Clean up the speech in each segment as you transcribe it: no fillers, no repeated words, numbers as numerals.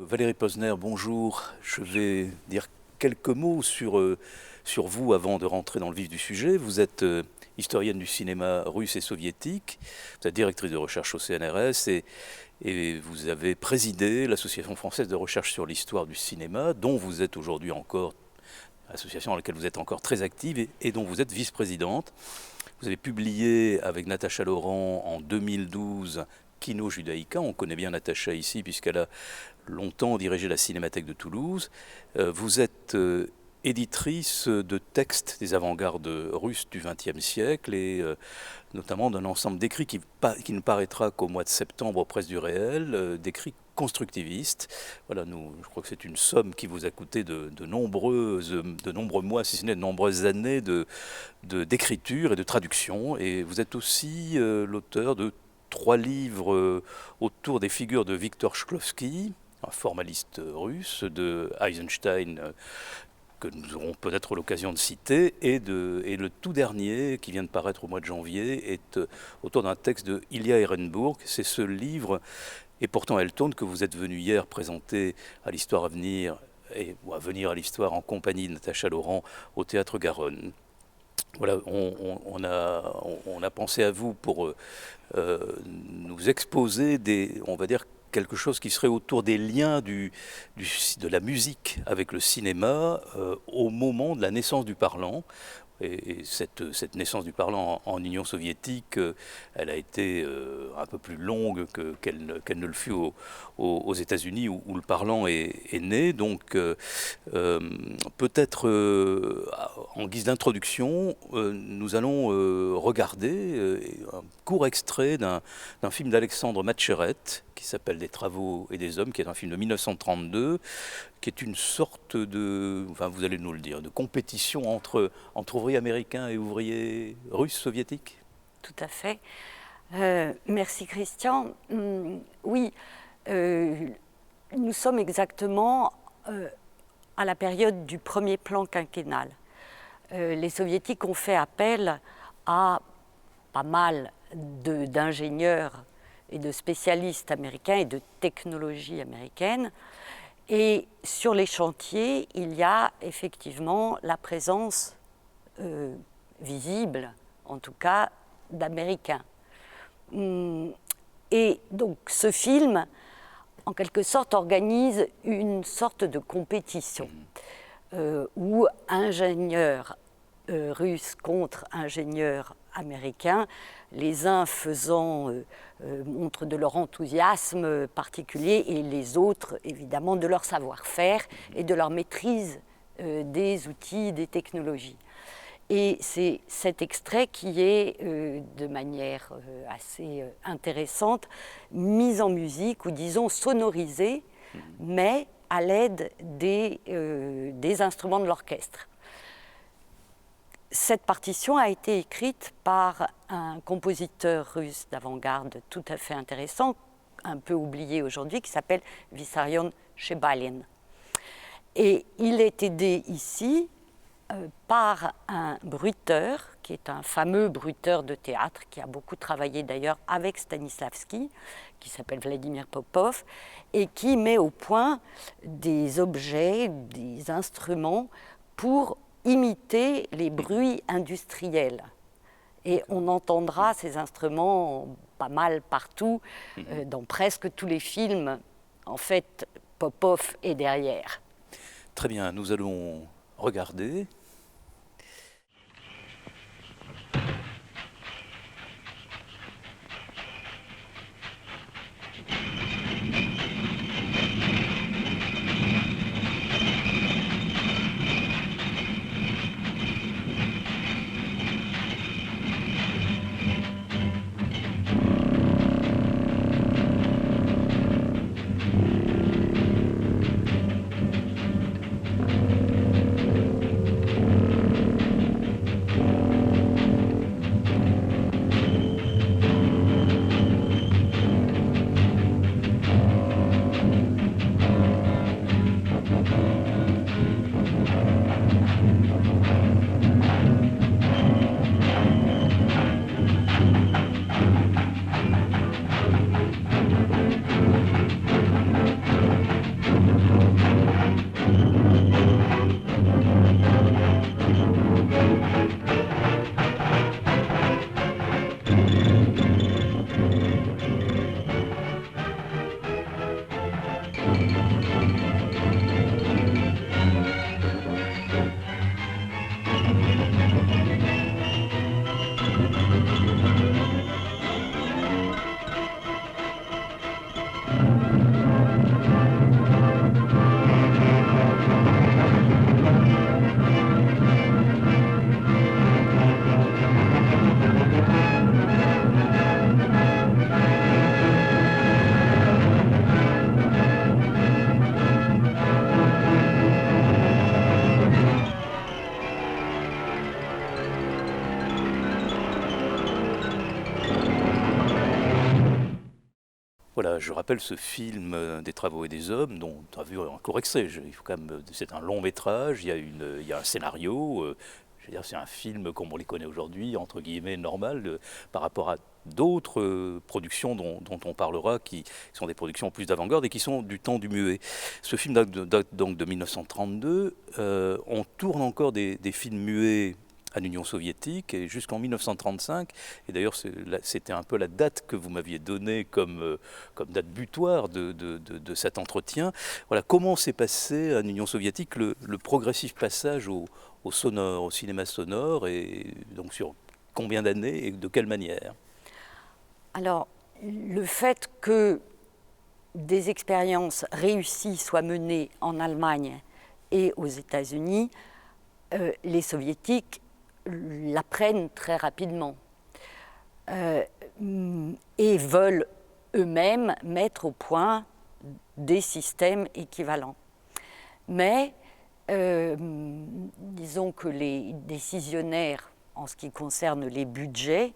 Valérie Posner, bonjour. Je vais dire quelques mots sur vous avant de rentrer dans le vif du sujet. Vous êtes historienne du cinéma russe et soviétique, vous êtes directrice de recherche au CNRS et vous avez présidé l'Association française de recherche sur l'histoire du cinéma, dont vous êtes aujourd'hui encore, association dans laquelle vous êtes encore très active et dont vous êtes vice-présidente. Vous avez publié avec Natacha Laurent en 2012 Kino Judaïka. On connaît bien Natacha ici puisqu'elle a longtemps dirigé la Cinémathèque de Toulouse. Vous êtes éditrice de textes des avant-gardes russes du XXe siècle et notamment d'un ensemble d'écrits qui ne paraîtra qu'au mois de septembre aux Presses du Réel, d'écrits constructivistes. Voilà, je crois que c'est une somme qui vous a coûté de nombreux mois, si ce n'est de nombreuses années d'écriture et de traduction. Et vous êtes aussi l'auteur de 3 livres autour des figures de Viktor Shklovsky, un formaliste russe, de Eisenstein, que nous aurons peut-être l'occasion de citer, et le tout dernier, qui vient de paraître au mois de janvier, est autour d'un texte de Ilya Ehrenburg. C'est ce livre, et pourtant elle tourne, que vous êtes venu hier présenter à l'Histoire à venir, ou à venir à l'Histoire en compagnie de Natacha Laurent au Théâtre Garonne. Voilà, on a pensé à vous pour nous exposer on va dire, quelque chose qui serait autour des liens de la musique avec le cinéma au moment de la naissance du parlant. Et cette naissance du parlant en Union soviétique, elle a été un peu plus longue qu'elle ne le fut aux États-Unis où le parlant est né. Donc peut-être en guise d'introduction, nous allons regarder un court extrait d'un film d'Alexandre Matcheret qui s'appelle Des travaux et des hommes, qui est un film de 1932, qui est une sorte de, enfin vous allez nous le dire, de compétition entre ouvriers américains et ouvriers russes soviétiques. Tout à fait. Merci Christian. Oui, nous sommes exactement à la période du premier plan quinquennal. Les soviétiques ont fait appel à pas mal d'ingénieurs et de spécialistes américains et de technologies américaines. Et sur les chantiers, il y a effectivement la présence visible, en tout cas, d'Américains. Et donc ce film, en quelque sorte, organise une sorte de compétition où ingénieurs russes contre ingénieurs américains, les uns faisant montre de leur enthousiasme particulier et les autres, évidemment, de leur savoir-faire et de leur maîtrise des outils, des technologies. Et c'est cet extrait qui est, de manière assez intéressante, mis en musique, ou disons sonorisé, mais à l'aide des instruments de l'orchestre. Cette partition a été écrite par un compositeur russe d'avant-garde tout à fait intéressant, un peu oublié aujourd'hui, qui s'appelle Vissarion Chebalin. Et il est aidé ici par un bruiteur, qui est un fameux bruiteur de théâtre, qui a beaucoup travaillé d'ailleurs avec Stanislavski, qui s'appelle Vladimir Popov, et qui met au point des objets, des instruments pour imiter les bruits industriels. Et on entendra ces instruments pas mal partout, dans presque tous les films. En fait, Popov est derrière. Très bien, nous allons regarder. Voilà, je rappelle ce film des travaux et des hommes, dont on a vu un court extrait. Il faut quand même, c'est un long métrage, il y a un scénario. Je veux dire, c'est un film comme on les connaît aujourd'hui, entre guillemets, normal, par rapport à d'autres productions dont on parlera, qui sont des productions plus d'avant-garde et qui sont du temps du muet. Ce film date donc de 1932. On tourne encore des films muets à l'Union soviétique et jusqu'en 1935. Et d'ailleurs, c'était un peu la date que vous m'aviez donnée comme date butoir de cet entretien. Voilà, comment s'est passé à l'Union soviétique le progressif passage au sonore, au cinéma sonore, et donc sur combien d'années et de quelle manière? Alors, le fait que des expériences réussies soient menées en Allemagne et aux États-Unis, les soviétiques l'apprennent très rapidement et veulent eux-mêmes mettre au point des systèmes équivalents. Mais disons que les décisionnaires, en ce qui concerne les budgets,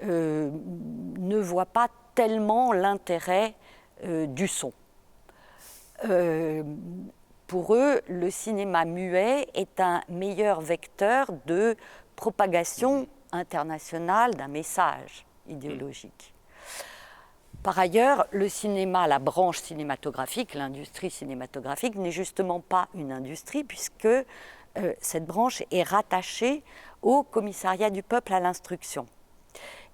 ne voient pas tellement l'intérêt du son. Pour eux, le cinéma muet est un meilleur vecteur de propagation internationale d'un message idéologique. Par ailleurs, le cinéma, la branche cinématographique, l'industrie cinématographique n'est justement pas une industrie puisque cette branche est rattachée au commissariat du peuple à l'instruction.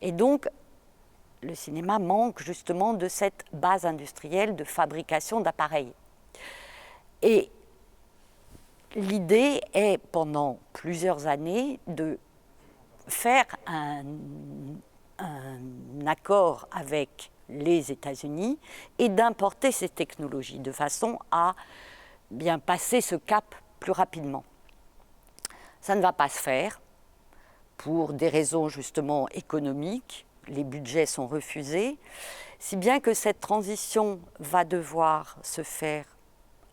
Et donc, le cinéma manque justement de cette base industrielle de fabrication d'appareils. Et l'idée est, pendant plusieurs années, de faire un accord avec les États-Unis et d'importer ces technologies de façon à bien passer ce cap plus rapidement. Ça ne va pas se faire pour des raisons justement économiques. Les budgets sont refusés, si bien que cette transition va devoir se faire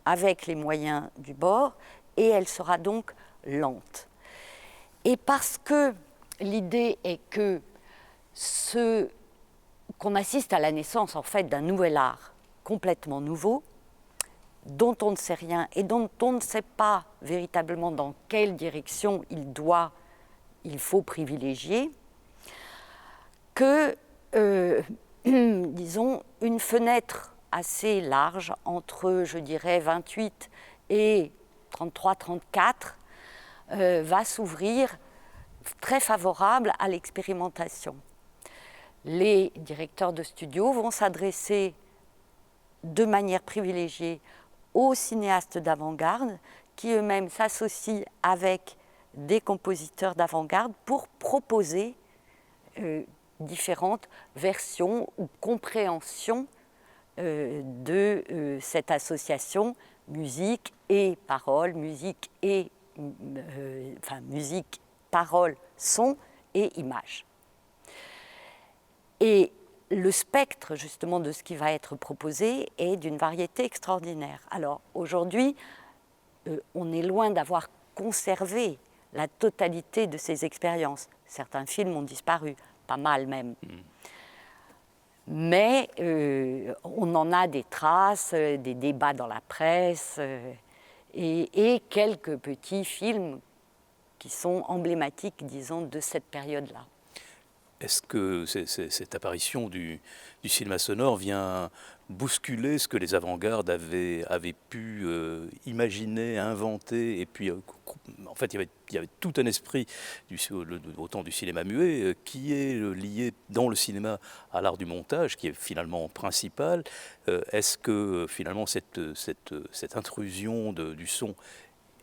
avec les moyens du bord et elle sera donc lente. Et parce que l'idée est que qu'on assiste à la naissance en fait d'un nouvel art complètement nouveau, dont on ne sait rien et dont on ne sait pas véritablement dans quelle direction il faut privilégier, que, disons, une fenêtre assez large entre, je dirais, 28 et 33-34 va s'ouvrir très favorable à l'expérimentation. Les directeurs de studio vont s'adresser de manière privilégiée aux cinéastes d'avant-garde qui eux-mêmes s'associent avec des compositeurs d'avant-garde pour proposer différentes versions ou compréhensions de cette association musique et parole, musique, parole, son et image. Et le spectre justement de ce qui va être proposé est d'une variété extraordinaire. Alors aujourd'hui, on est loin d'avoir conservé la totalité de ces expériences. Certains films ont disparu, pas mal même. Mais on en a des traces, des débats dans la presse et quelques petits films qui sont emblématiques, disons, de cette période-là. Est-ce que cette apparition du cinéma sonore vient bousculer ce que les avant-gardes avaient pu imaginer, inventer, et puis en fait il y avait tout un esprit autant du cinéma muet qui est lié dans le cinéma à l'art du montage, qui est finalement principal. Est-ce que finalement cette intrusion du son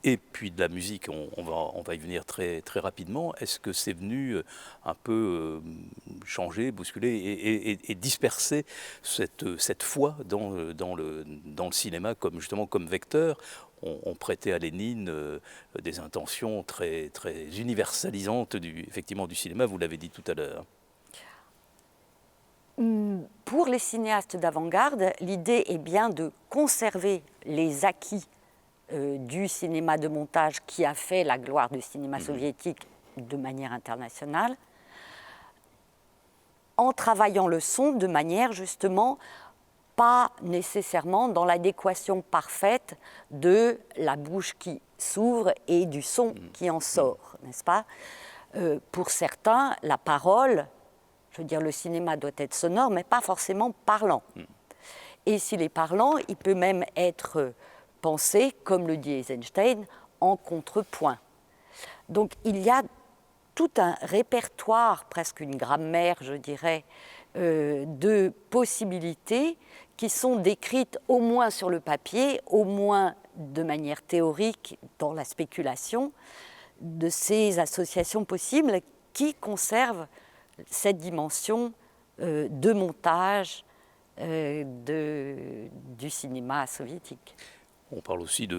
et puis de la musique, on va y venir très, très rapidement. Est-ce que c'est venu un peu changer, bousculer et disperser cette foi dans le cinéma justement comme vecteur? On prêtait à Lénine des intentions très, très universalisantes effectivement du cinéma, vous l'avez dit tout à l'heure. Pour les cinéastes d'avant-garde, l'idée est bien de conserver les acquis du cinéma de montage qui a fait la gloire du cinéma soviétique de manière internationale, en travaillant le son de manière justement pas nécessairement dans l'adéquation parfaite de la bouche qui s'ouvre et du son qui en sort, n'est-ce pas? Pour certains, la parole, je veux dire, le cinéma doit être sonore, mais pas forcément parlant. Et s'il est parlant, il peut même être pensé, comme le dit Eisenstein, en contrepoint. Donc il y a tout un répertoire, presque une grammaire, je dirais, de possibilités qui sont décrites au moins sur le papier, au moins de manière théorique dans la spéculation, de ces associations possibles qui conservent cette dimension de montage du cinéma soviétique. On parle aussi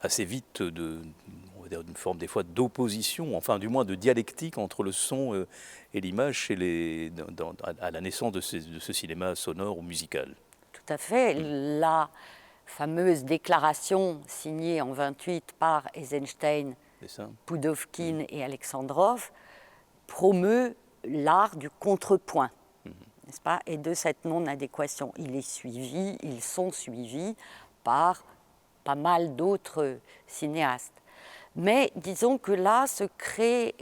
assez vite on va dire d'une forme des fois d'opposition, enfin du moins de dialectique entre le son et l'image à la naissance de ce cinéma sonore ou musical. Tout à fait. La fameuse déclaration signée en 1928 par Eisenstein, Pudovkin et Alexandrov promeut l'art du contrepoint, n'est-ce pas? Et de cette non-adéquation. Ils sont suivis par pas mal d'autres cinéastes. Mais disons que là se crée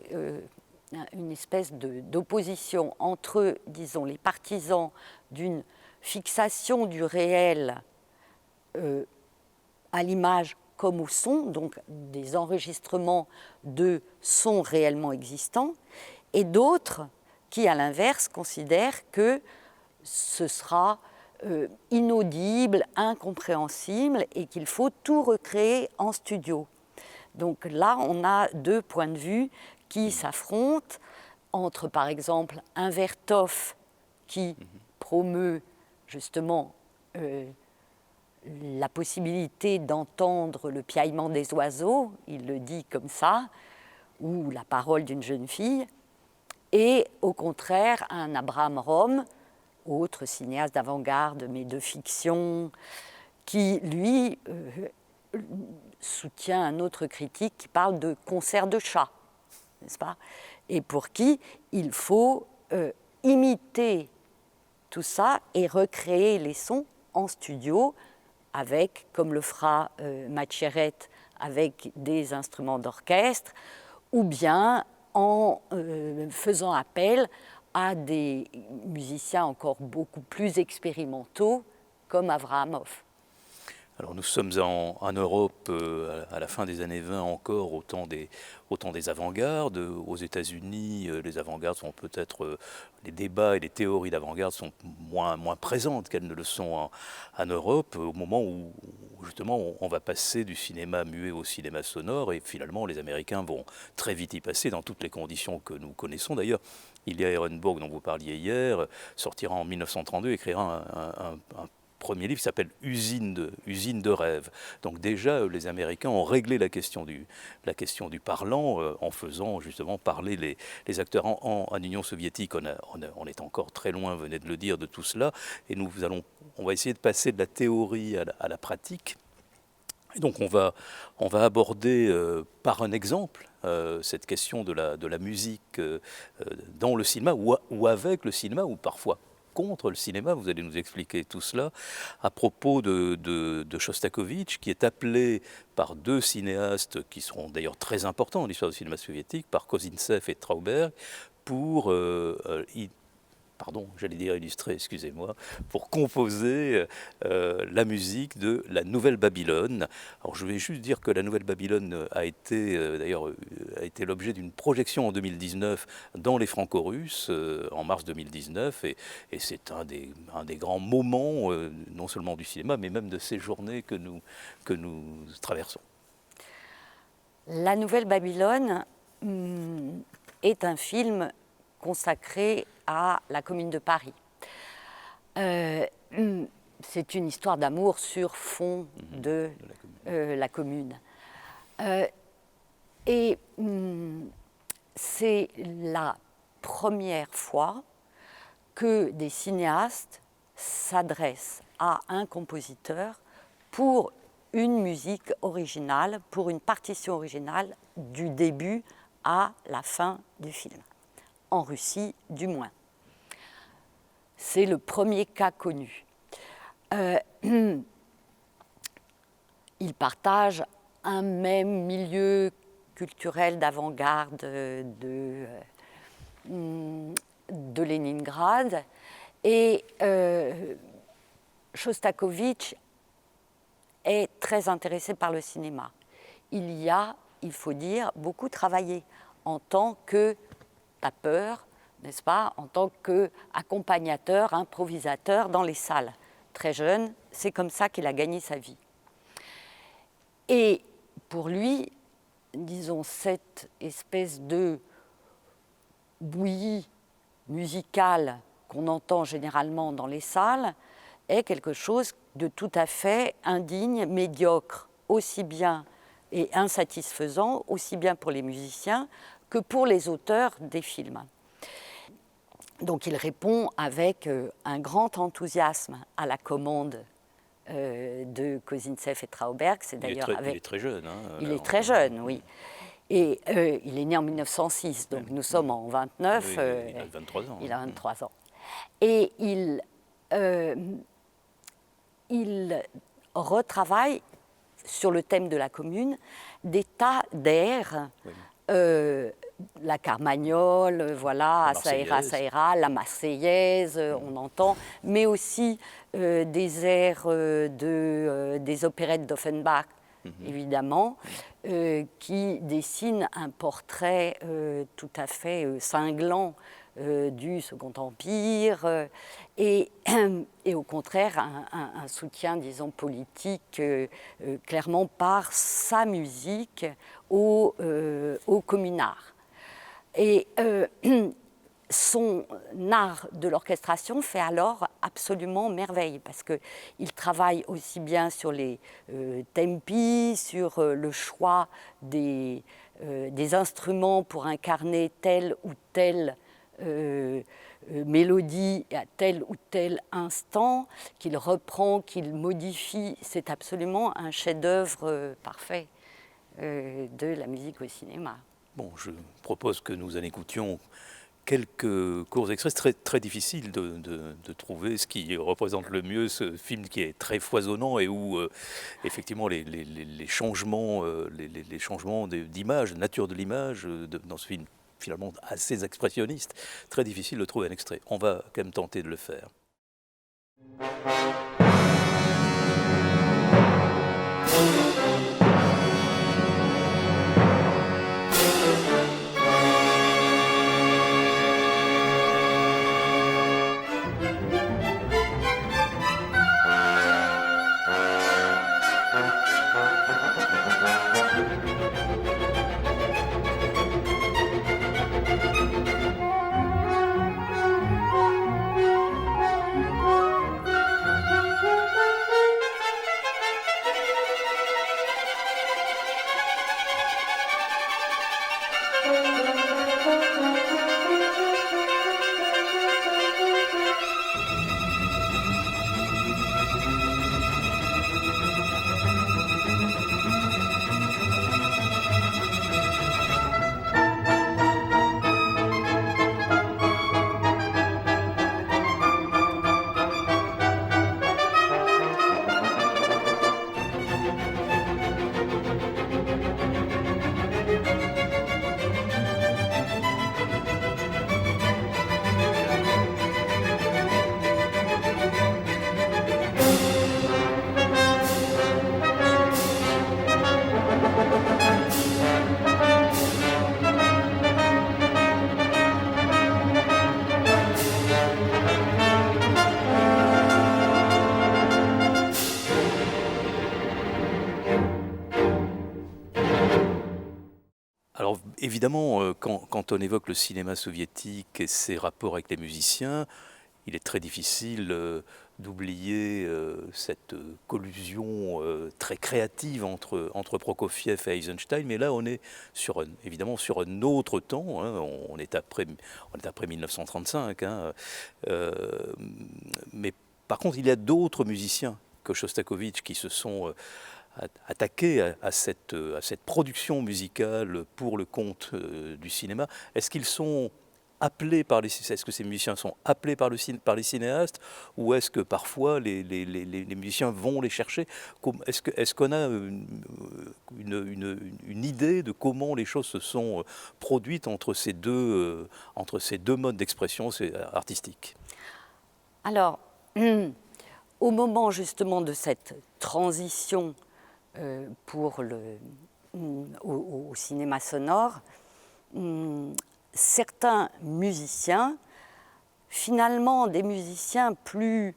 une espèce d'opposition entre, disons, les partisans d'une fixation du réel à l'image comme au son, donc des enregistrements de sons réellement existants, et d'autres qui, à l'inverse, considèrent que ce sera inaudible, incompréhensible, et qu'il faut tout recréer en studio. Donc là, on a deux points de vue qui s'affrontent entre, par exemple, un Vertov qui promeut justement la possibilité d'entendre le piaillement des oiseaux, il le dit comme ça, ou la parole d'une jeune fille, et au contraire un Abraham Rom, autre cinéaste d'avant-garde mais de fiction, qui lui soutient un autre critique qui parle de concert de chat, n'est-ce pas? Et pour qui il faut imiter tout ça et recréer les sons en studio avec, comme le fera Matcheret, avec des instruments d'orchestre, ou bien en faisant appel à des musiciens encore beaucoup plus expérimentaux comme Avraamov. Alors nous sommes en Europe à la fin des années 20 encore au temps des avant-gardes. Aux États-Unis, les avant-gardes sont peut-être, les débats et les théories d'avant-garde sont moins présentes qu'elles ne le sont en Europe, au moment où justement on va passer du cinéma muet au cinéma sonore, et finalement les Américains vont très vite y passer dans toutes les conditions que nous connaissons. D'ailleurs, Ilya Ehrenburg, dont vous parliez hier, sortira en 1932, écrira un premier livre qui s'appelle Usine de rêve. Donc déjà, les Américains ont réglé la question du parlant en faisant justement parler les acteurs. En Union soviétique, on est encore très loin, vous venez de le dire, de tout cela. Et on va essayer de passer de la théorie à la pratique. Et donc on va aborder par un exemple cette question de la musique dans le cinéma ou avec le cinéma, ou parfois contre le cinéma. Vous allez nous expliquer tout cela à propos de Shostakovich, qui est appelé par deux cinéastes qui seront d'ailleurs très importants dans l'histoire du cinéma soviétique, par Kozintsev et Trauberg, pour illustrer, excusez-moi, pour composer la musique de la Nouvelle Babylone. Alors je vais juste dire que la Nouvelle Babylone a été l'objet d'une projection en 2019 dans les Franco-Russes, en mars 2019, et c'est un des grands moments, non seulement du cinéma, mais même de ces journées que nous traversons. La Nouvelle Babylone est un film consacré à la Commune de Paris. C'est une histoire d'amour sur fond de la Commune. Et c'est la première fois que des cinéastes s'adressent à un compositeur pour une musique originale, pour une partition originale du début à la fin du film. En Russie, du moins. C'est le premier cas connu. Ils partagent un même milieu culturel d'avant-garde de Leningrad. Et Chostakovitch est très intéressé par le cinéma. Il y a, il faut dire, beaucoup travaillé en tant que tapeur, n'est-ce pas, en tant qu'accompagnateur, improvisateur dans les salles. Très jeune, c'est comme ça qu'il a gagné sa vie. Et pour lui, disons, cette espèce de bouillie musicale qu'on entend généralement dans les salles est quelque chose de tout à fait indigne, médiocre, aussi bien et insatisfaisant, aussi bien pour les musiciens que pour les auteurs des films. Donc il répond avec un grand enthousiasme à la commande de Kozintsev et Trauberg. C'est d'ailleurs il est très jeune. Hein, il est très jeune, oui. Et il est né en 1906, donc nous sommes en 29. Oui, il a 23 ans. Il a 23 ans. Et il retravaille sur le thème de la commune des tas d'airs. Oui. La Carmagnole, voilà, ça ira, la Marseillaise, on entend, mais aussi des airs des opérettes d'Offenbach, évidemment, qui dessinent un portrait tout à fait cinglant du Second Empire et au contraire un soutien, disons, politique clairement par sa musique au communard. Et son art de l'orchestration fait alors absolument merveille parce qu'il travaille aussi bien sur les tempi, sur le choix des instruments pour incarner telle ou telle mélodie à tel ou tel instant, qu'il reprend, qu'il modifie. C'est absolument un chef-d'œuvre parfait de la musique au cinéma. Bon, je propose que nous en écoutions quelques courts extraits. C'est très, très difficile de trouver ce qui représente le mieux ce film qui est très foisonnant et où effectivement les changements, les changements d'image, de nature de l'image dans ce film finalement assez expressionniste, très difficile de trouver un extrait. On va quand même tenter de le faire. Alors évidemment, quand on évoque le cinéma soviétique et ses rapports avec les musiciens, il est très difficile d'oublier cette collusion très créative entre Prokofiev et Eisenstein. Mais là, on est évidemment sur un autre temps. Hein, on est après 1935. Hein, mais par contre, il y a d'autres musiciens que Chostakovitch qui se sont attaqués à cette production musicale pour le compte du cinéma. Est-ce qu'ils sont appelés par est-ce que ces musiciens sont appelés par les cinéastes, ou est-ce que parfois les musiciens vont les chercher? Est-ce qu'on a une idée de comment les choses se sont produites entre ces deux modes d'expression artistique? Alors, au moment justement de cette transition pour au cinéma sonore, certains musiciens, finalement des musiciens plus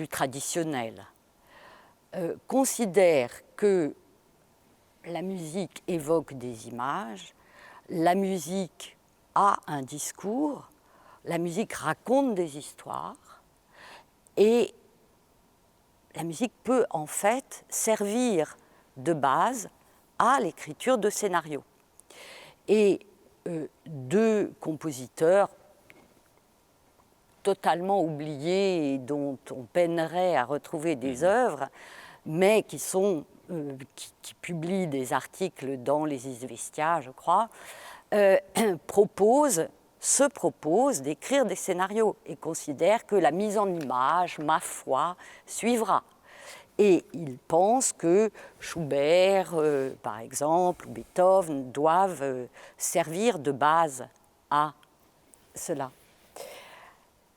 traditionnels, considèrent que la musique évoque des images, la musique a un discours, la musique raconte des histoires, et la musique peut en fait servir de base à l'écriture de scénarios. Et deux compositeurs totalement oubliés et dont on peinerait à retrouver des œuvres, mais qui publient des articles dans les Izvestia, je crois, se proposent d'écrire des scénarios et considèrent que la mise en image, ma foi, suivra. Et ils pensent que Schubert, par exemple, ou Beethoven, doivent servir de base à cela.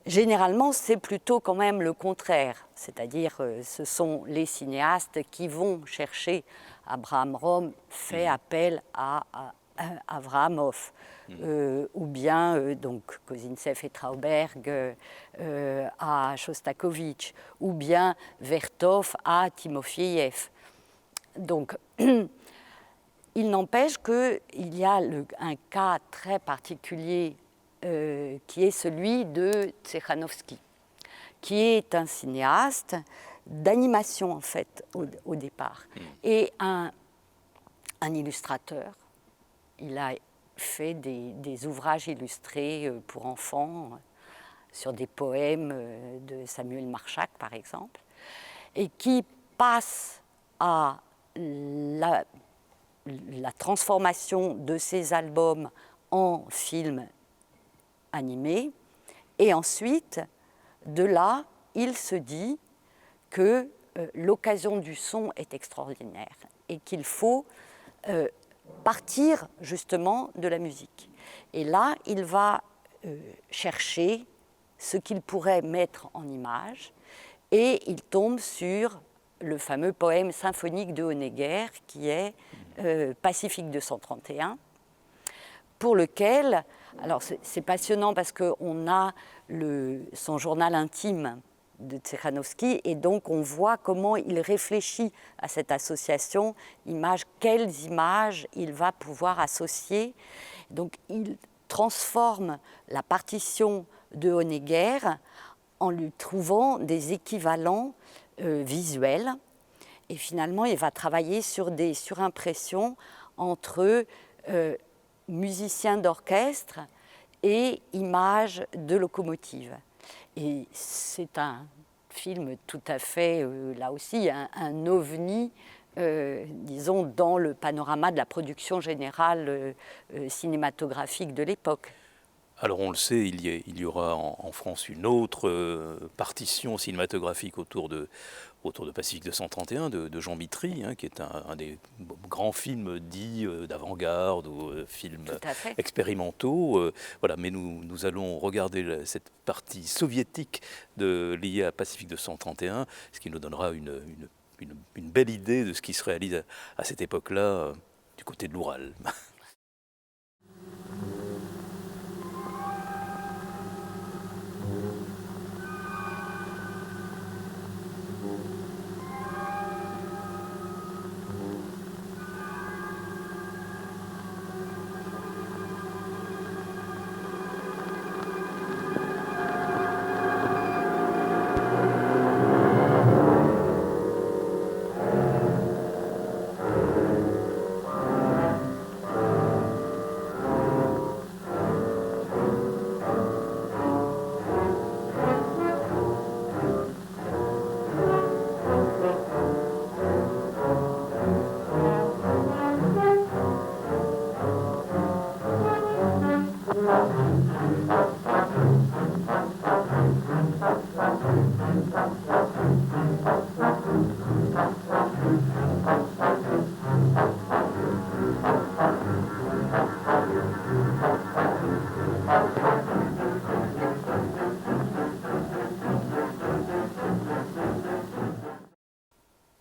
Généralement, c'est plutôt quand même le contraire, c'est-à-dire ce sont les cinéastes qui vont chercher. Abraham Rom fait appel à Avramov, ou bien donc Kozintsev et Trauberg à Shostakovich, ou bien Vertov à Timofeev. Donc, il n'empêche qu'il y a un cas très particulier qui est celui de Tsekhanovsky, qui est un cinéaste d'animation en fait au départ, et un illustrateur. Il a fait des ouvrages illustrés pour enfants sur des poèmes de Samuel Marchak, par exemple, et qui passe à la transformation de ces albums en films animés. Et ensuite, de là, il se dit que l'occasion du son est extraordinaire et qu'il faut partir justement de la musique. Et là, il va chercher ce qu'il pourrait mettre en image, et il tombe sur le fameux poème symphonique de Honegger qui est Pacifique 231, pour lequel, alors c'est passionnant parce qu'on a son journal intime de Tsekhanovsky, et donc on voit comment il réfléchit à cette association quelles images il va pouvoir associer. Donc il transforme la partition de Honegger en lui trouvant des équivalents visuels, et finalement il va travailler sur des surimpressions entre musiciens d'orchestre et images de locomotive. Et c'est un film tout à fait, là aussi, un ovni, disons, dans le panorama de la production générale cinématographique de l'époque. Alors on le sait, il y aura en France une autre partition cinématographique autour de Pacifique 231 de Jean Mitry, qui est un des grands films dits d'avant-garde ou films expérimentaux. Voilà, mais nous allons regarder cette partie soviétique liée à Pacifique 231, ce qui nous donnera une belle idée de ce qui se réalise à cette époque-là du côté de l'Oural.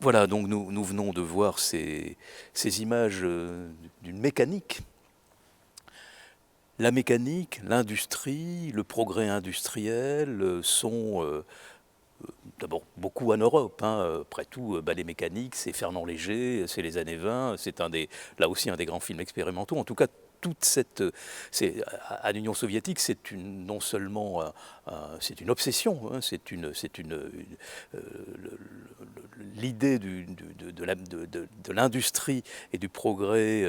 Voilà, donc nous venons de voir ces images d'une mécanique. La mécanique, l'industrie, le progrès industriel sont d'abord beaucoup en Europe. Après tout, Ballet mécanique, c'est Fernand Léger, c'est les années 20, c'est là aussi un des grands films expérimentaux. En tout cas, toute cette, à l'Union soviétique, non seulement c'est une obsession, l'idée de l'industrie et du progrès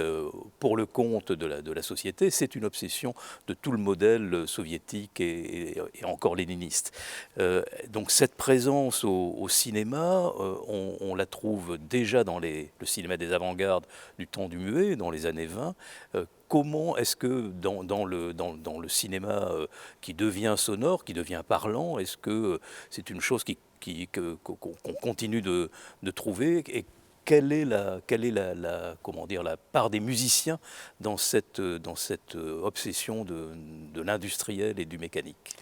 pour le compte de la société, c'est une obsession de tout le modèle soviétique et encore léniniste. Donc cette présence au cinéma, on la trouve déjà dans le cinéma des avant-gardes du temps du muet, dans les années 20. Comment est-ce que dans le cinéma qui devient sonore, qui devient parlant, est-ce que c'est une chose qu'on continue de trouver, et quelle est comment dire, la part des musiciens dans cette obsession de l'industriel et du mécanique?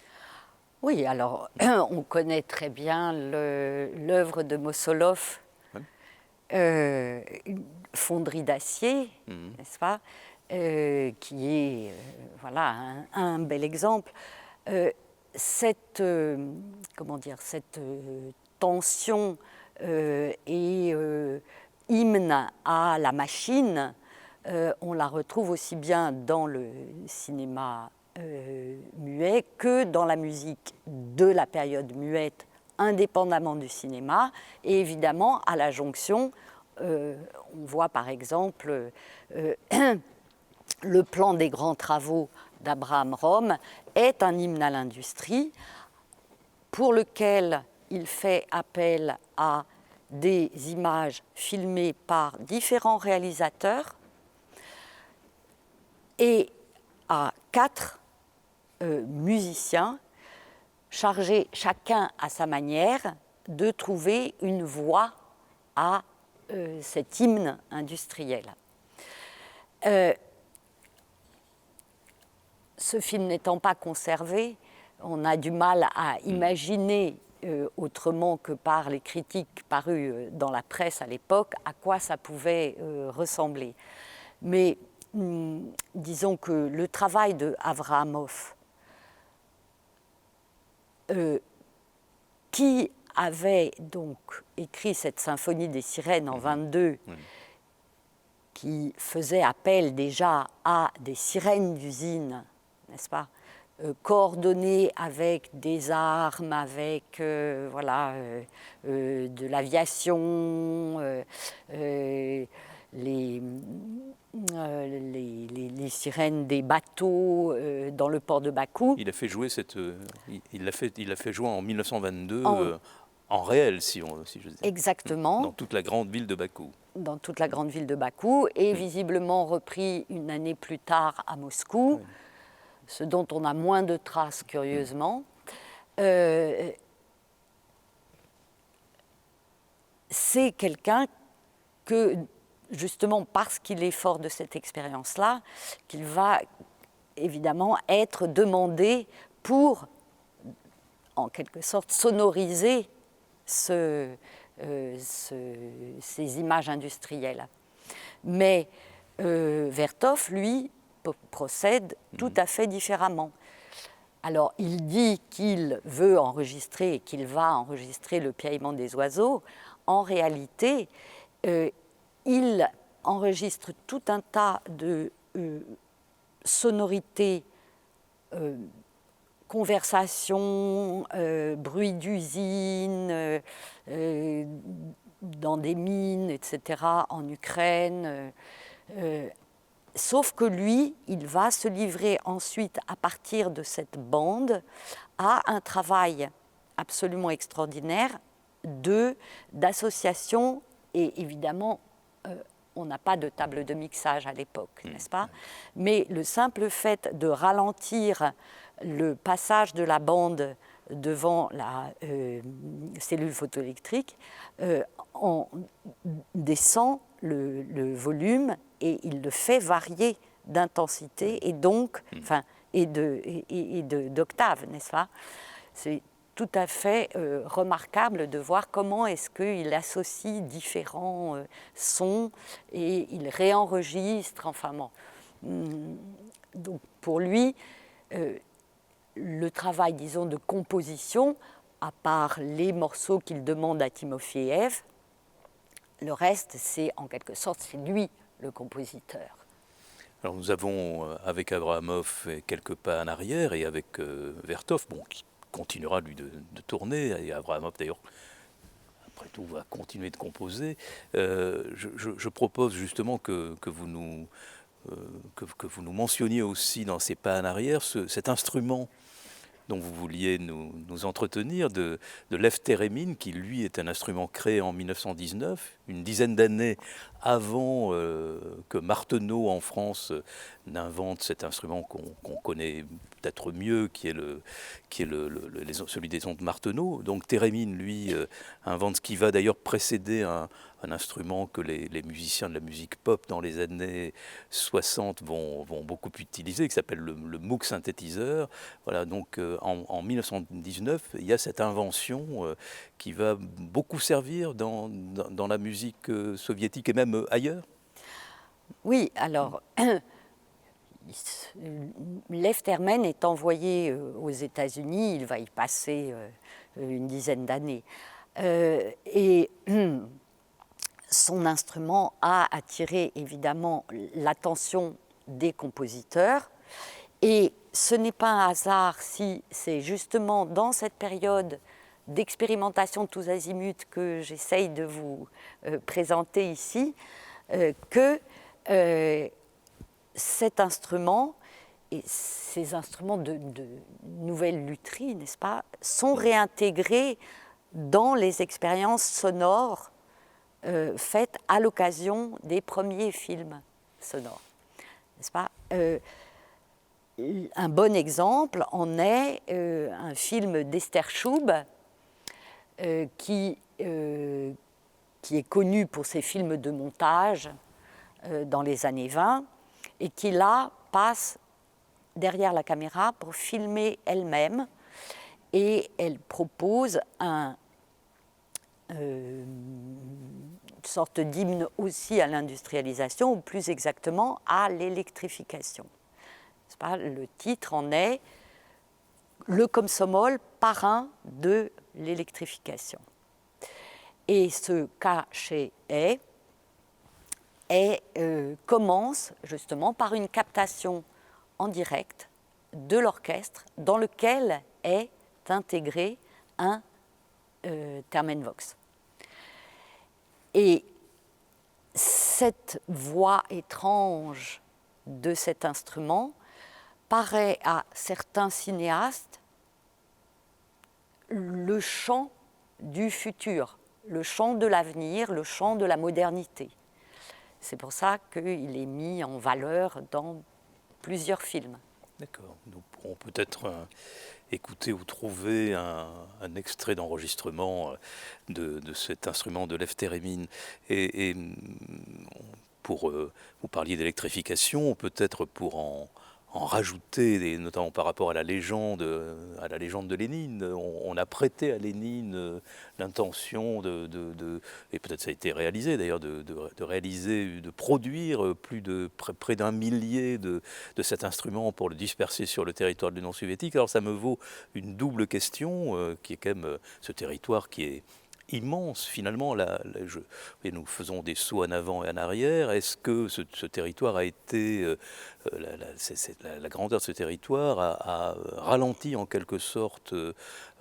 Oui, alors on connaît très bien l'œuvre de Mossolov, Fonderie d'acier, n'est-ce pas, qui est voilà, un bel exemple. Cette tension et hymne à la machine, on la retrouve aussi bien dans le cinéma muet que dans la musique de la période muette, indépendamment du cinéma, et évidemment à la jonction. On voit par exemple le plan des grands travaux d'Abraham Rome est un hymne à l'industrie pour lequel il fait appel à des images filmées par différents réalisateurs et à 4 musiciens chargés chacun à sa manière de trouver une voix à cet hymne industriel. Ce film n'étant pas conservé, on a du mal à imaginer autrement que par les critiques parues dans la presse à l'époque à quoi ça pouvait ressembler. Mais disons que le travail de Avramov, qui avait donc écrit cette symphonie des sirènes en 22, qui faisait appel déjà à des sirènes d'usine, n'est-ce pas, coordonnées avec des armes, avec de l'aviation, les sirènes des bateaux dans le port de Bakou. Il a fait jouer il l'a fait jouer en 1922 en réel, si je dis. Exactement. Dans toute la grande ville de Bakou. Dans toute la grande ville de Bakou, et visiblement repris une année plus tard à Moscou, ce dont on a moins de traces, curieusement. C'est quelqu'un que, justement parce qu'il est fort de cette expérience-là, qu'il va évidemment être demandé pour, en quelque sorte, sonoriser ces images industrielles. Mais Vertov, lui, procède tout à fait différemment. Alors, il dit qu'il veut enregistrer et qu'il va enregistrer le piaillement des oiseaux. En réalité, il enregistre tout un tas de sonorités, conversations, bruits d'usine, dans des mines, etc., en Ukraine. Sauf que lui, il va se livrer ensuite, à partir de cette bande, à un travail absolument extraordinaire d'association. Et évidemment, on n'a pas de table de mixage à l'époque, n'est-ce pas? Mais le simple fait de ralentir le passage de la bande devant la cellule photoélectrique, on descend le volume et il le fait varier d'intensité et donc, d'octave, n'est-ce pas? C'est tout à fait remarquable de voir comment est-ce qu'il associe différents sons et il réenregistre, enfin bon. Donc pour lui, le travail, disons, de composition, à part les morceaux qu'il demande à Timofeev, le reste, c'est en quelque sorte, c'est lui le compositeur. Alors nous avons avec Abrahamov fait quelques pas en arrière et avec Vertov, bon, qui continuera lui de tourner, et Abrahamov d'ailleurs après tout va continuer de composer. Je propose justement que vous nous mentionniez aussi dans ces pas en arrière cet instrument dont vous vouliez nous entretenir, de Lev Theremin, qui lui est un instrument créé en 1919, une dizaine d'années avant que Martenot en France n'invente cet instrument qu'on connaît peut-être mieux, qui est celui des ondes Martenot. Donc Theremin, lui, invente ce qui va d'ailleurs précéder un instrument que les musiciens de la musique pop dans les années 60 vont beaucoup utiliser, qui s'appelle le Moog synthétiseur. Voilà, donc en 1919, il y a cette invention qui va beaucoup servir dans la musique soviétique et même ailleurs. Oui, alors, Lev Theremin est envoyé aux États-Unis, il va y passer une dizaine d'années. Et son instrument a attiré évidemment l'attention des compositeurs. Et ce n'est pas un hasard si c'est justement dans cette période d'expérimentation tous azimuts que j'essaye de vous présenter ici que cet instrument et ces instruments de nouvelle lutherie, n'est-ce pas, sont réintégrés dans les expériences sonores faites à l'occasion des premiers films sonores, n'est-ce pas? Un bon exemple en est un film d'Esther Schub qui est connu pour ses films de montage dans les années 20 et qui là passe derrière la caméra pour filmer elle-même et elle propose une sorte d'hymne aussi à l'industrialisation ou plus exactement à l'électrification. Le titre en est le Komsomol, parrain de l'électrification. Et ce KCE commence justement par une captation en direct de l'orchestre dans lequel est intégré un Termenvox. Et cette voix étrange de cet instrument paraît à certains cinéastes le chant du futur, le chant de l'avenir, le chant de la modernité. C'est pour ça qu'il est mis en valeur dans plusieurs films. D'accord. Nous pourrons peut-être écouter ou trouver un extrait d'enregistrement de cet instrument de Lev Theremin. Et pour vous parliez d'électrification, peut-être pour en rajouter, notamment par rapport à la légende de Lénine. On a prêté à Lénine l'intention et peut-être ça a été réalisé d'ailleurs, de réaliser, de produire près d'un millier de cet instrument pour le disperser sur le territoire de l'Union soviétique. Alors ça me vaut une double question, qui est quand même ce territoire qui est immense finalement. Nous faisons des sauts en avant et en arrière. Est-ce que ce territoire a été, la grandeur de ce territoire a ralenti en quelque sorte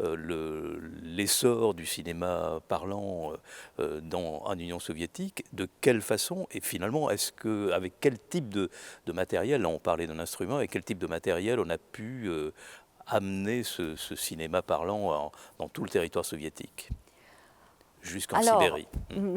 l'essor du cinéma parlant en Union soviétique? De quelle façon? Et finalement, avec quel type de matériel, là on parlait d'un instrument, avec quel type de matériel on a pu amener ce cinéma parlant dans tout le territoire soviétique? Jusqu'en Sibérie.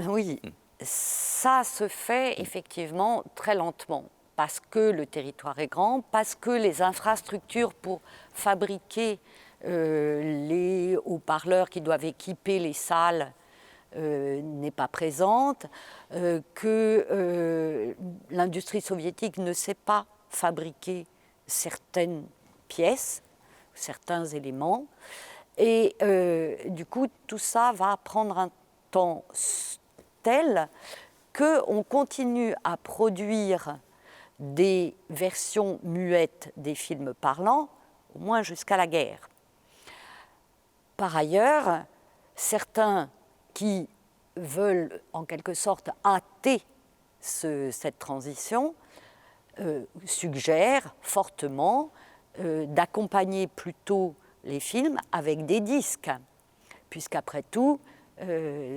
Oui, ça se fait effectivement très lentement, parce que le territoire est grand, parce que les infrastructures pour fabriquer les haut-parleurs qui doivent équiper les salles n'est pas présente, que l'industrie soviétique ne sait pas fabriquer certaines pièces, certains éléments, Et du coup, tout ça va prendre un temps tel qu'on continue à produire des versions muettes des films parlants, au moins jusqu'à la guerre. Par ailleurs, certains qui veulent en quelque sorte hâter cette transition suggèrent fortement d'accompagner plutôt les films avec des disques, puisqu'après tout,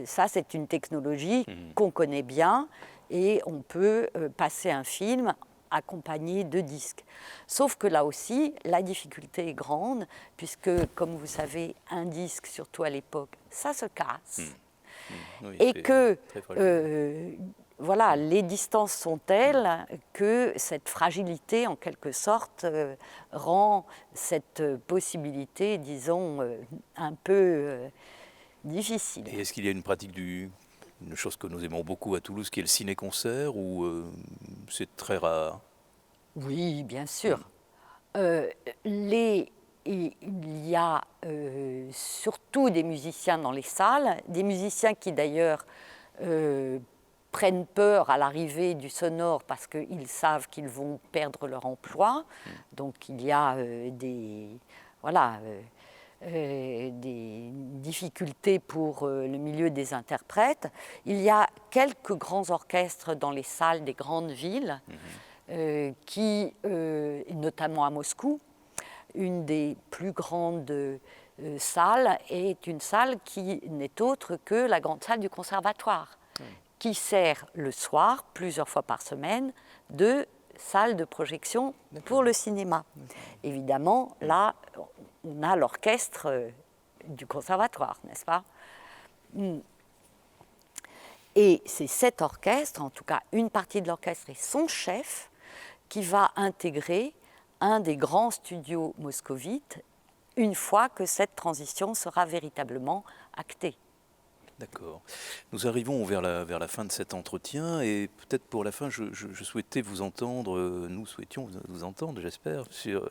ça c'est une technologie qu'on connaît bien et on peut passer un film accompagné de disques. Sauf que là aussi, la difficulté est grande, puisque, comme vous savez, un disque, surtout à l'époque, ça se casse. Oui, Et que voilà, Mm. les distances sont telles que cette fragilité, en quelque sorte, rend cette possibilité, disons, un peu difficile. Et est-ce qu'il y a une pratique une chose que nous aimons beaucoup à Toulouse, qui est le ciné-concert, ou c'est très rare? Oui, bien sûr. Il y a surtout des musiciens dans les salles, des musiciens qui d'ailleurs prennent peur à l'arrivée du sonore parce qu'ils savent qu'ils vont perdre leur emploi. Donc il y a des difficultés pour le milieu des interprètes. Il y a quelques grands orchestres dans les salles des grandes villes, qui, notamment à Moscou, une des plus grandes salles est une salle qui n'est autre que la grande salle du conservatoire, qui sert le soir, plusieurs fois par semaine, de salle de projection pour le cinéma. Évidemment, là, on a l'orchestre du conservatoire, n'est-ce pas? Et c'est cet orchestre, en tout cas une partie de l'orchestre et son chef, qui va intégrer un des grands studios moscovites une fois que cette transition sera véritablement actée. D'accord. Nous arrivons vers la fin de cet entretien et peut-être pour la fin, je souhaitais vous entendre, nous souhaitions vous entendre, j'espère, sur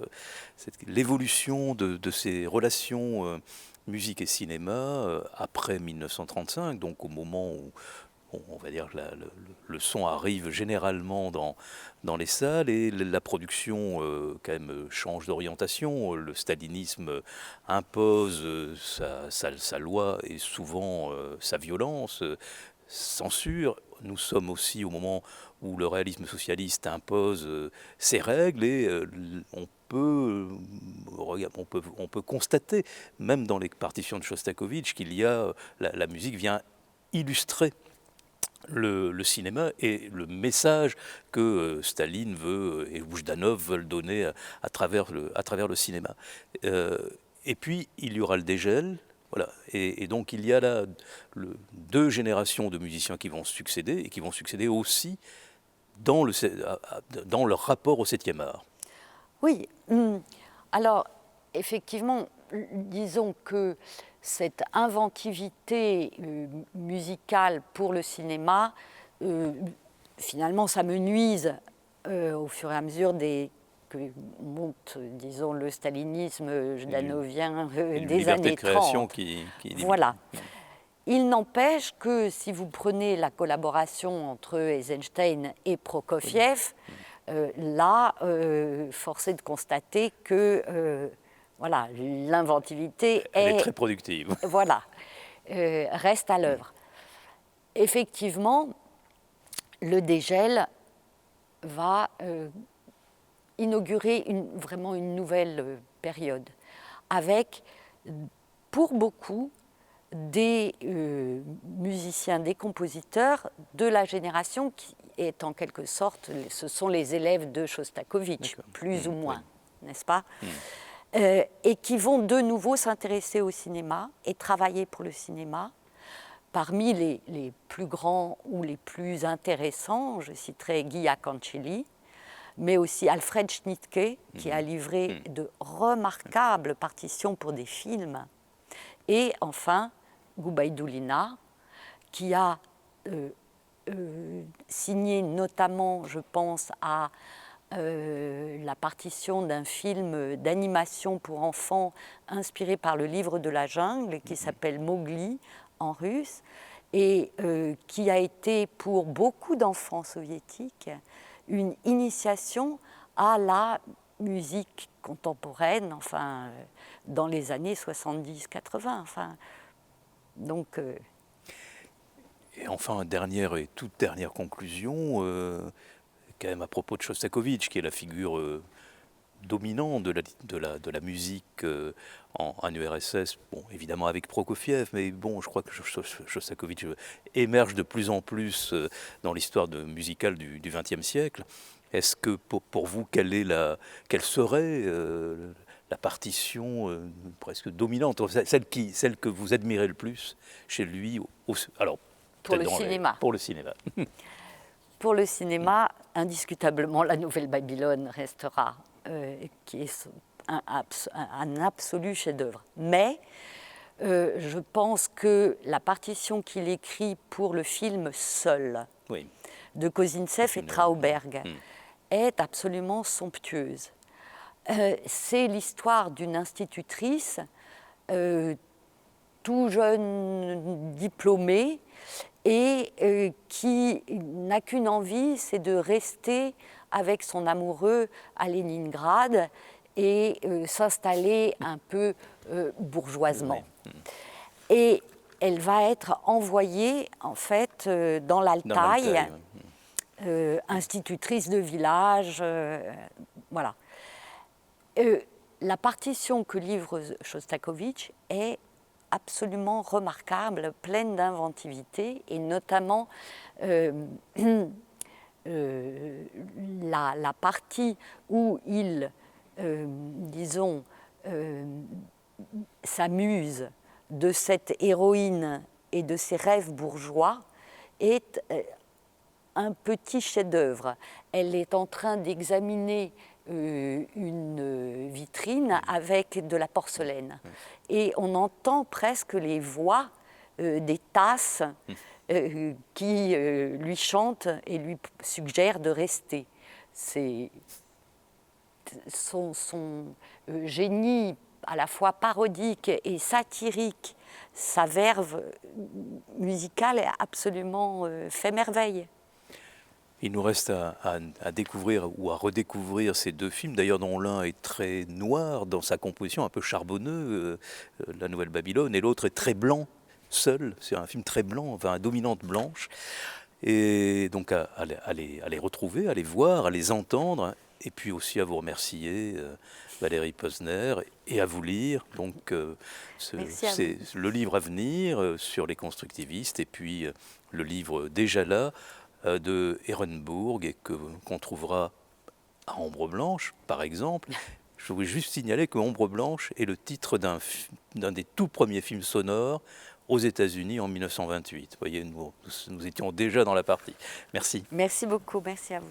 l'évolution de ces relations musique et cinéma après 1935, donc au moment où on va dire que le son arrive généralement dans les salles et la production quand même change d'orientation. Le stalinisme impose sa loi et souvent sa violence, censure. Nous sommes aussi au moment où le réalisme socialiste impose ses règles et on peut constater, même dans les partitions de Shostakovich, qu'il y a la musique vient illustrer le cinéma et le message que Staline veut et Boujdanov veulent donner à travers le cinéma. Et puis il y aura le dégel, voilà. Et donc il y a là deux générations de musiciens qui vont succéder et qui vont succéder aussi dans leur rapport au 7e art. Oui, alors effectivement, disons que cette inventivité musicale pour le cinéma, finalement, ça me nuise au fur et à mesure que monte, disons, le stalinisme jdanovien des années 30. Voilà. Il n'empêche que si vous prenez la collaboration entre Eisenstein et Prokofiev, là, force est de constater que voilà, l'inventivité est très productive. Voilà, reste à l'œuvre. Effectivement, le dégel va inaugurer vraiment une nouvelle période, avec, pour beaucoup, des musiciens, des compositeurs de la génération qui est en quelque sorte, ce sont les élèves de Shostakovich, plus ou moins, n'est-ce pas? Et qui vont de nouveau s'intéresser au cinéma et travailler pour le cinéma. Parmi les plus grands ou les plus intéressants, je citerai Guy Accancilli, mais aussi Alfred Schnittke, qui a livré de remarquables partitions pour des films, et enfin Gubaidulina, qui a signé notamment, je pense, à la partition d'un film d'animation pour enfants inspiré par le livre de la jungle qui s'appelle Mowgli en russe et qui a été pour beaucoup d'enfants soviétiques une initiation à la musique contemporaine, enfin, dans les années 70-80. Enfin, donc, Et enfin, toute dernière conclusion, quand même à propos de Shostakovich, qui est la figure dominante de la musique en URSS, bon, évidemment avec Prokofiev, mais bon, je crois que Shostakovich émerge de plus en plus dans l'histoire musicale du XXe siècle. Est-ce que pour vous, quelle serait la partition presque dominante, celle que vous admirez le plus chez lui alors, pour le cinéma. Pour le cinéma. Pour le cinéma, indiscutablement, la Nouvelle Babylone restera, qui est un absolu chef-d'œuvre. Mais je pense que la partition qu'il écrit pour le film Seul, Oui. de Kozintsev et Trauberg, est absolument somptueuse. C'est l'histoire d'une institutrice tout jeune diplômée et qui n'a qu'une envie, c'est de rester avec son amoureux à Leningrad et s'installer un peu bourgeoisement. Et elle va être envoyée en fait dans l'Altaï, institutrice de village, voilà. La partition que livre Shostakovich est absolument remarquable, pleine d'inventivité, et notamment la partie où il, disons, s'amuse de cette héroïne et de ses rêves bourgeois est un petit chef-d'œuvre. Elle est en train d'examiner une vitrine avec de la porcelaine. Et on entend presque les voix des tasses qui lui chantent et lui suggèrent de rester. C'est son génie à la fois parodique et satirique, sa verve musicale est absolument fait merveille. Il nous reste à découvrir ou à redécouvrir ces deux films, d'ailleurs dont l'un est très noir dans sa composition, un peu charbonneux, La Nouvelle Babylone, et l'autre est très blanc, Seul, c'est un film très blanc, enfin à dominante blanche, et donc à les retrouver, à les voir, à les entendre, et puis aussi à vous remercier, Valérie Posner, et à vous lire, donc c'est le livre à venir sur les constructivistes, et puis le livre déjà là, de Ehrenburg et qu'on trouvera à Ombre Blanche, par exemple. Je voulais juste signaler que Ombre Blanche est le titre d'un des tout premiers films sonores aux États-Unis en 1928. Vous voyez, nous étions déjà dans la partie. Merci. Merci beaucoup, merci à vous.